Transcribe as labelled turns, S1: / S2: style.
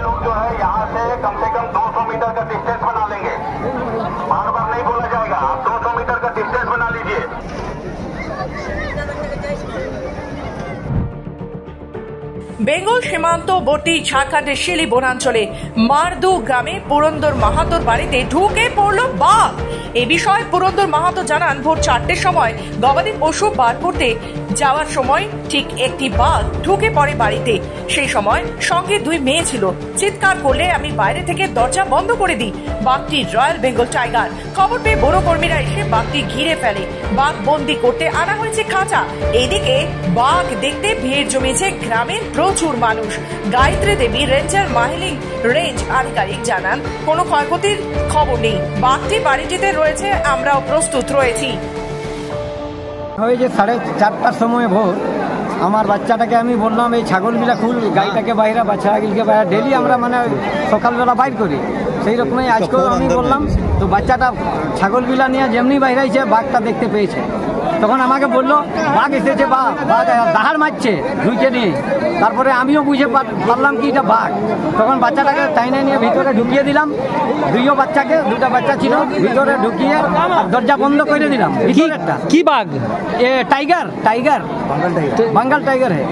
S1: लोग जो है यहाँ से कम 200 मीटर का डिस्टेंस बना लेंगे। बार बार नहीं बोला जाएगा, आप 200 मीटर का डिस्टेंस बना लीजिए।
S2: বেঙ্গল সীমান্তবর্তী ঝাড়খণ্ডের শিলি বনাঞ্চলে মারদু গ্রামে পুরন্দর মাহাতোর বাড়িতে ঢুকে পড়ল বাঘ। এ বিষয়ে পুরন্দর মাহাতো জানান, ভোর 4টের সময় গবাদি পশু বার করতে যাওয়ার সময় ঠিক একটি বাঘ ঢুকে পড়ে বাড়িতে। সেই সময় সঙ্গে 2 মেয়ে ছিল। চিৎকার করলে আমি বাইরে থেকে দরজা বন্ধ করে দিই। বাঘটি রয়্যাল বেঙ্গল টাইগার। খবর পেয়ে বন কর্মীরা এসে বাঘটি ঘিরে ফেলে। বাঘ বন্দি করতে আনা হয়েছে খাঁচা। এদিকে বাঘ দেখতে ভিড় জমিয়েছে গ্রামের প্রচুর মানুষ। গায়ত্রী দেবী রেঞ্জার মাহিলি রেঞ্জ আধিকারিক জানান, কোনো ক্ষয়ক্ষতির খবর নেই। বাঘটি বাড়িটিতে রয়েছে, আমরাও প্রস্তুত রয়েছি।
S3: ওই যে 4:30টার সময় ভোর আমার বাচ্চাটাকে আমি বললাম এই ছাগলগুলা খুল, গাইটাকে বাইরে বাচ্চাগুলিকে বাইরে, ডেলি আমরা মানে সকালবেলা বাইর করি, সেই রকমই আজকেও আমি বললাম। তো বাচ্চাটা ছাগলগুলা নিয়ে যেমনি বাইরে আইছে বাঘটা দেখতে পেয়েছে, তখন আমাকে বললো বাঘ এসেছে, বাঘ দাহাড় মারছে ঢুকে নিয়ে। তারপরে আমিও বুঝে পারলাম কি এটা বাঘ। তখন বাচ্চাটাকে টাইনে নিয়ে ভিতরে ঢুকিয়ে দিলাম। দুটা বাচ্চা ছিল, ভিতরে ঢুকিয়ে দরজা বন্ধ করে দিলাম। কি বাঘ? টাইগার, বেঙ্গল টাইগার হ্যাঁ।